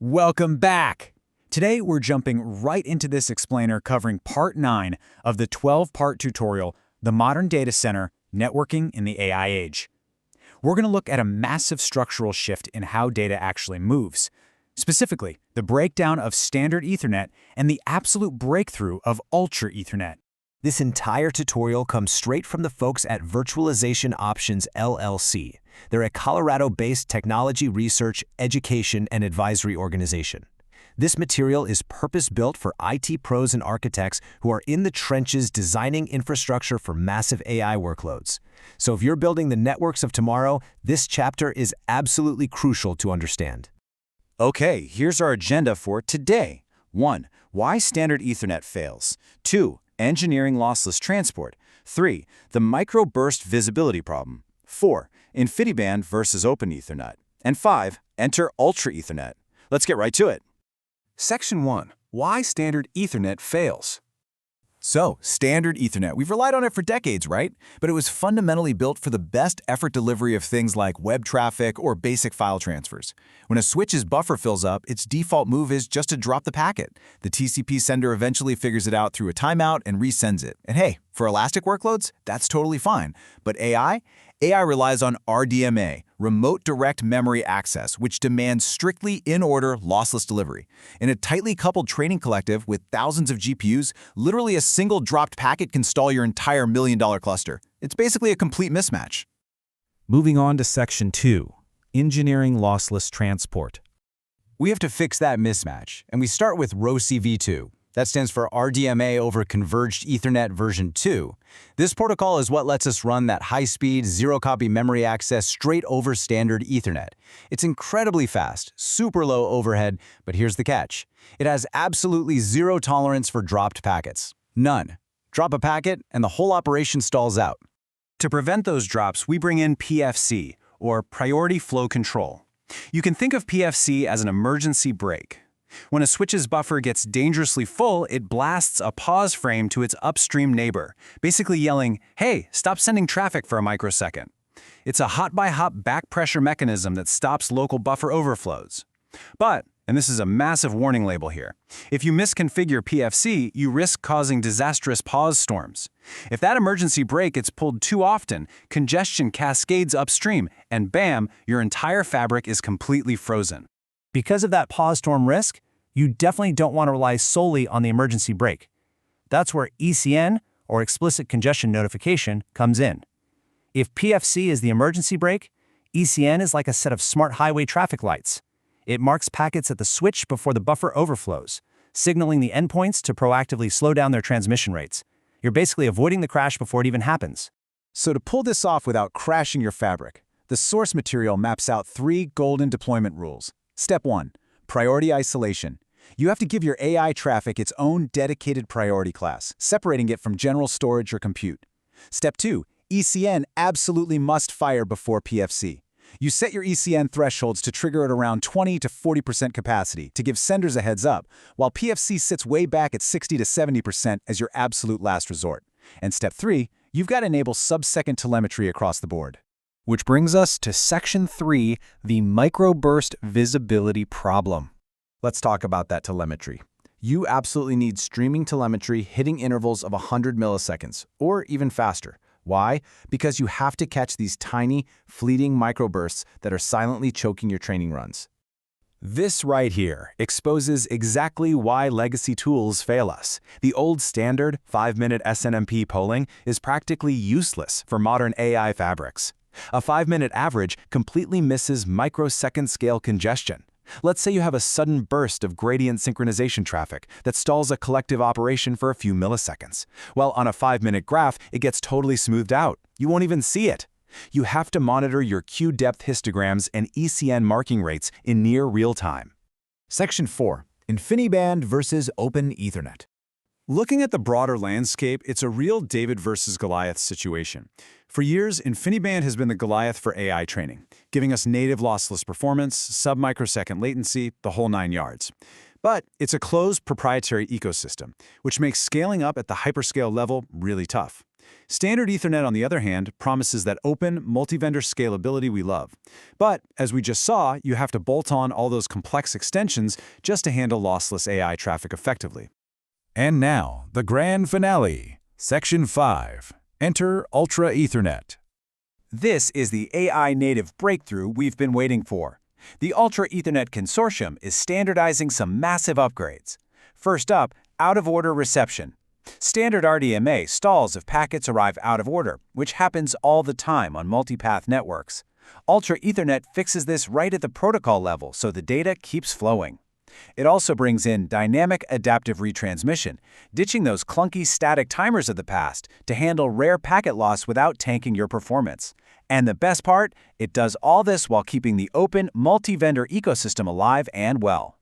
Welcome back! Today we're jumping right into this explainer covering Part 9 of the 12-part tutorial, The Modern Data Center, Networking in the AI Age. We're going to look at a massive structural shift in how data actually moves. Specifically, the breakdown of standard Ethernet and the absolute breakthrough of Ultra Ethernet. This entire tutorial comes straight from the folks at Virtualization Options LLC. They're a Colorado-based technology research, education, and advisory organization. This material is purpose-built for IT pros and architects who are in the trenches designing infrastructure for massive AI workloads. So if you're building the networks of tomorrow, this chapter is absolutely crucial to understand. Okay, here's our agenda for today. 1. Why standard Ethernet fails. 2. Engineering lossless transport. 3. The microburst visibility problem. 4. InfiniBand versus Open Ethernet. And 5. Enter Ultra Ethernet. Let's get right to it. Section 1. Why standard Ethernet fails. So, standard Ethernet. We've relied on it for decades, right? But it was fundamentally built for the best effort delivery of things like web traffic or basic file transfers. When a switch's buffer fills up, its default move is just to drop the packet. The TCP sender eventually figures it out through a timeout and resends it. And hey, for elastic workloads, that's totally fine. But AI relies on RDMA, Remote Direct Memory Access, which demands strictly in-order, lossless delivery. In a tightly coupled training collective with thousands of GPUs, literally a single dropped packet can stall your entire million-dollar cluster. It's basically a complete mismatch. Moving on to Section 2, Engineering Lossless Transport. We have to fix that mismatch, and we start with RoCv2. That stands for RDMA over Converged Ethernet version 2. This protocol is what lets us run that high-speed, zero-copy memory access straight over standard Ethernet. It's incredibly fast, super low overhead, but here's the catch. It has absolutely zero tolerance for dropped packets. None. Drop a packet, and the whole operation stalls out. To prevent those drops, we bring in PFC, or Priority Flow Control. You can think of PFC as an emergency brake. When a switch's buffer gets dangerously full, it blasts a pause frame to its upstream neighbor, basically yelling, "Hey, stop sending traffic for a microsecond." It's a hop-by-hop back pressure mechanism that stops local buffer overflows. But, and this is a massive warning label here, if you misconfigure PFC, you risk causing disastrous pause storms. If that emergency brake gets pulled too often, congestion cascades upstream, and bam, your entire fabric is completely frozen. Because of that pause storm risk, you definitely don't want to rely solely on the emergency brake. That's where ECN, or Explicit Congestion Notification, comes in. If PFC is the emergency brake, ECN is like a set of smart highway traffic lights. It marks packets at the switch before the buffer overflows, signaling the endpoints to proactively slow down their transmission rates. You're basically avoiding the crash before it even happens. So to pull this off without crashing your fabric, the source material maps out 3 golden deployment rules. Step 1. Priority isolation. You have to give your AI traffic its own dedicated priority class, separating it from general storage or compute. Step 2. ECN absolutely must fire before PFC. You set your ECN thresholds to trigger at around 20 to 40% capacity to give senders a heads up, while PFC sits way back at 60 to 70% as your absolute last resort. And step 3, you've got to enable sub-second telemetry across the board. Which brings us to Section 3, the microburst visibility problem. Let's talk about that telemetry. You absolutely need streaming telemetry hitting intervals of 100 milliseconds, or even faster. Why? Because you have to catch these tiny, fleeting microbursts that are silently choking your training runs. This right here exposes exactly why legacy tools fail us. The old standard 5-minute SNMP polling is practically useless for modern AI fabrics. A 5-minute average completely misses microsecond scale congestion. Let's say you have a sudden burst of gradient synchronization traffic that stalls a collective operation for a few milliseconds. Well, on a 5-minute graph, it gets totally smoothed out. You won't even see it. You have to monitor your queue depth histograms and ECN marking rates in near real time. Section 4. InfiniBand versus Open Ethernet. Looking at the broader landscape, it's a real David versus Goliath situation. For years, InfiniBand has been the Goliath for AI training, giving us native lossless performance, sub-microsecond latency, the whole 9 yards. But it's a closed proprietary ecosystem, which makes scaling up at the hyperscale level really tough. Standard Ethernet, on the other hand, promises that open, multi-vendor scalability we love. But, as we just saw, you have to bolt on all those complex extensions just to handle lossless AI traffic effectively. And now, the grand finale. Section 5. Enter Ultra Ethernet. This is the AI-native breakthrough we've been waiting for. The Ultra Ethernet Consortium is standardizing some massive upgrades. First up, out-of-order reception. Standard RDMA stalls if packets arrive out of order, which happens all the time on multipath networks. Ultra Ethernet fixes this right at the protocol level so the data keeps flowing. It also brings in dynamic adaptive retransmission, ditching those clunky static timers of the past to handle rare packet loss without tanking your performance. And the best part, it does all this while keeping the open, multi-vendor ecosystem alive and well.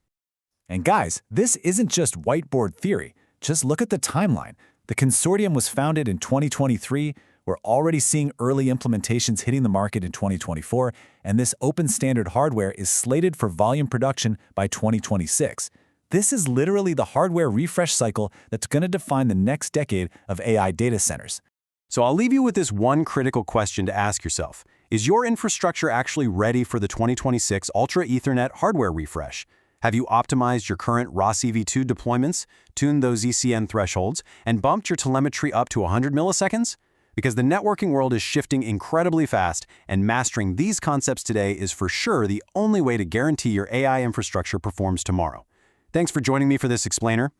And guys, this isn't just whiteboard theory. Just look at the timeline. The consortium was founded in 2023. We're already seeing early implementations hitting the market in 2024, and this open standard hardware is slated for volume production by 2026. This is literally the hardware refresh cycle that's going to define the next decade of AI data centers. So I'll leave you with this one critical question to ask yourself. Is your infrastructure actually ready for the 2026 Ultra Ethernet hardware refresh? Have you optimized your current ROS-EV2 deployments, tuned those ECN thresholds, and bumped your telemetry up to 100 milliseconds? Because the networking world is shifting incredibly fast, and mastering these concepts today is for sure the only way to guarantee your AI infrastructure performs tomorrow. Thanks for joining me for this explainer.